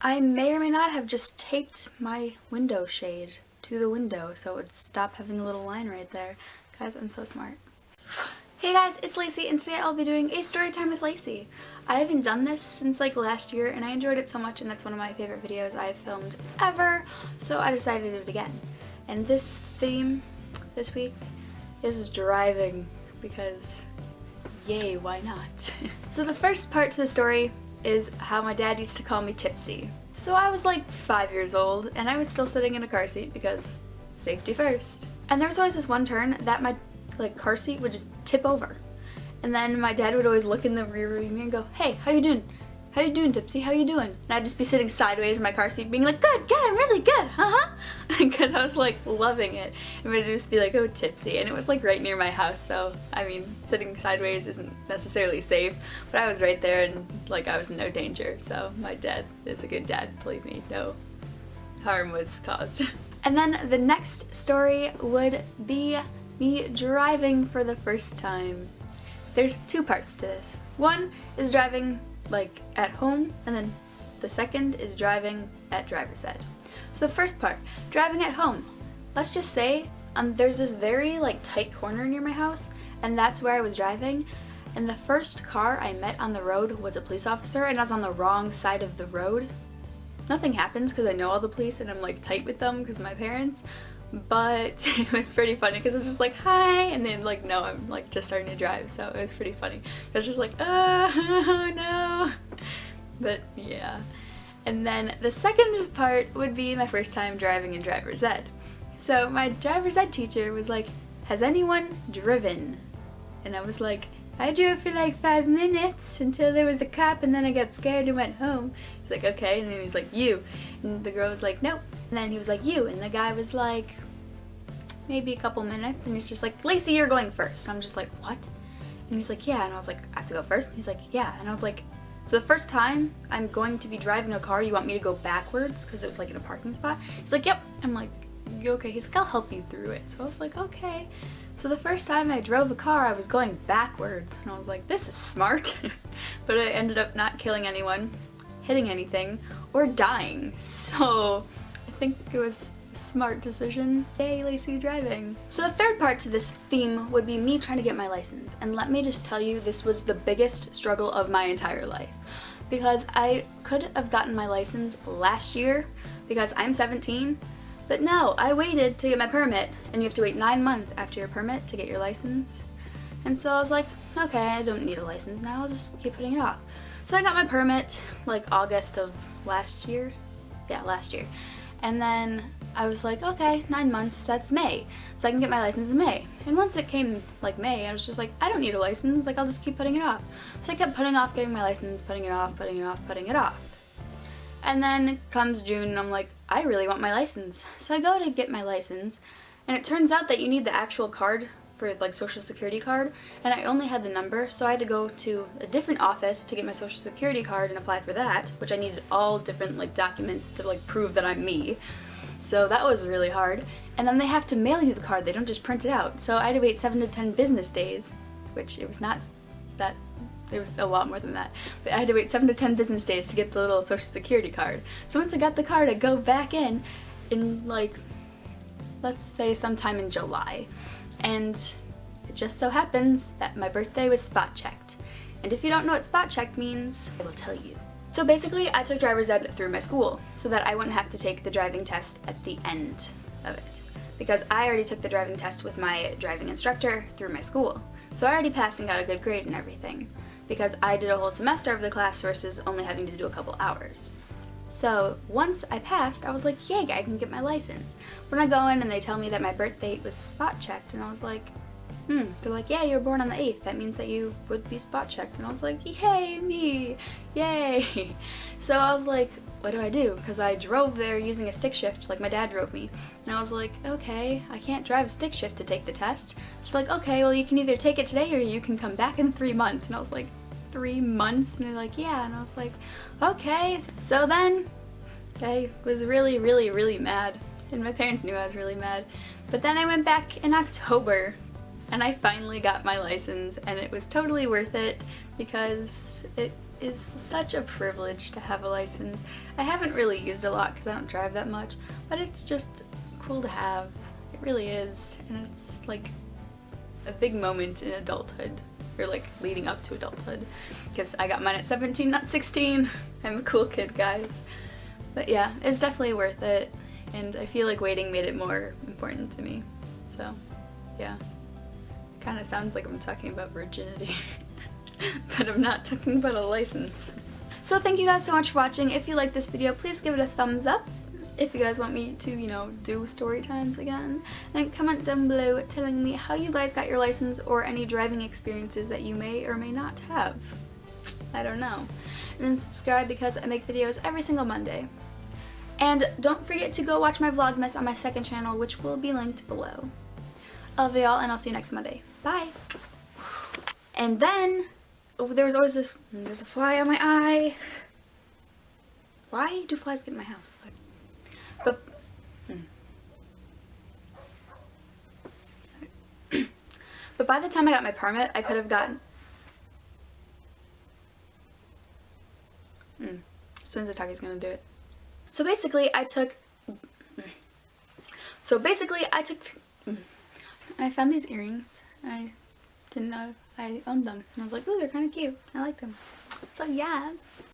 I may or may not have just taped my window shade to the window so it would stop having a little line right there. Guys, I'm so smart. Hey guys, it's Lacey, and today I'll be doing a story time with Lacey. I haven't done this since like last year, and I enjoyed it so much, and that's one of my favorite videos I've filmed ever, so I decided to do it again. And this theme this week is driving, because yay, why not? So the first part to the story is how my dad used to call me Tipsy. So I was like 5 years old, and I was still sitting in a car seat because safety first. And there was always this one turn that my car seat would just tip over. And then my dad would always look in the rear view mirror and go, "Hey, how you doing? How you doing, Tipsy? How you doing?" And I'd just be sitting sideways in my car seat being like, "Good, I'm really good, because I was like loving it. And it would just be like, "Oh, Tipsy." And it was like right near my house, so I mean, sitting sideways isn't necessarily safe, but I was right there and like I was in no danger. So my dad is a good dad, believe me, no harm was caused. And then the next story would be me driving for the first time. There's two parts to this. One is driving like at home, and then the second is driving at driver's ed. So the first part, driving at home. Let's just say there's this very like tight corner near my house, and that's where I was driving, and the first car I met on the road was a police officer, and I was on the wrong side of the road. Nothing happens because I know all the police and I'm like tight with them because of my parents, but it was pretty funny because it's just like, "Hi," and then like, no, I'm like just starting to drive, so it was pretty funny. It was just like, oh no. But yeah. And then the second part would be my first time driving in driver's ed. So my driver's ed teacher was like, "Has anyone driven?" And I was like, "I drove for like 5 minutes until there was a cop, and then I got scared and went home." He's like, "Okay," and then he was like, "You?" And the girl was like, "Nope." And then he was like, "You," and the guy was like, maybe a couple minutes, and he's just like, "Lacey, you're going first." And I'm just like, "What?" And he's like, "Yeah," and I was like, "I have to go first?" And he's like, "Yeah," and I was like, "So the first time I'm going to be driving a car, you want me to go backwards?" Because it was like in a parking spot. He's like, "Yep." I'm like, "You okay?" He's like, "I'll help you through it." So I was like, okay. So the first time I drove a car, I was going backwards, and I was like, this is smart. But I ended up not killing anyone, hitting anything, or dying. So I think it was a smart decision. Yay, Lacey driving. So the third part to this theme would be me trying to get my license. And let me just tell you, this was the biggest struggle of my entire life. Because I could have gotten my license last year because I'm 17. But no, I waited to get my permit, and you have to wait 9 months after your permit to get your license. And so I was like, okay, I don't need a license now, I'll just keep putting it off. So I got my permit like August of last year. Yeah, last year. And then I was like, okay, 9 months, that's May. So I can get my license in May. And once it came like May, I was just like, I don't need a license, like I'll just keep putting it off. So I kept putting off getting my license, putting it off, putting it off, putting it off. And then comes June, and I'm like, I really want my license. So I go to get my license, and it turns out that you need the actual card for like Social Security card, and I only had the number, so I had to go to a different office to get my Social Security card and apply for that, which I needed all different like documents to like prove that I'm me. So that was really hard. And then they have to mail you the card, they don't just print it out. So I had to wait 7 to 10 business days, which it was not that. It was a lot more than that. But I had to wait 7 to 10 business days to get the little Social Security card. So once I got the card, I go back in like, let's say sometime in July. And it just so happens that my birthday was spot checked. And if you don't know what spot checked means, I will tell you. So basically, I took driver's ed through my school so that I wouldn't have to take the driving test at the end of it. Because I already took the driving test with my driving instructor through my school. So I already passed and got a good grade and everything, because I did a whole semester of the class versus only having to do a couple hours. So once I passed, I was like, yay, I can get my license. When I go in and they tell me that my birth date was spot checked, and I was like, they're like, yeah, you were born on the 8th, that means that you would be spot checked. And I was like, yay, me, yay. So I was like, what do I do? Because I drove there using a stick shift, like my dad drove me. And I was like, okay, I can't drive a stick shift to take the test. So like, okay, well you can either take it today or you can come back in 3 months. And I was like, 3 months? And they're like, yeah. And I was like, okay. So then I was really, really, really mad. And my parents knew I was really mad. But then I went back in October, and I finally got my license, and it was totally worth it because it is such a privilege to have a license. I haven't really used it a lot because I don't drive that much, but it's just cool to have. It really is, and it's like a big moment in adulthood, or like leading up to adulthood, because I got mine at 17, not 16. I'm a cool kid, guys. But yeah, it's definitely worth it, and I feel like waiting made it more important to me. So yeah, kind of sounds like I'm talking about virginity. But I'm not talking about a license. So thank you guys so much for watching. If you like this video, please give it a thumbs up. If you guys want me to, you know, do story times again, then comment down below telling me how you guys got your license or any driving experiences that you may or may not have. I don't know. And then subscribe because I make videos every single Monday. And don't forget to go watch my Vlogmas on my second channel, which will be linked below. I love y'all, and I'll see you next Monday. Bye! And then, oh, there's a fly on my eye. Why do flies get in my house? But, but by the time I got my permit, I could have gotten, as soon as I talk, he's gonna do it. So basically, I found these earrings, and I didn't know I owned them. And I was like, ooh, they're kind of cute. I like them. So yes.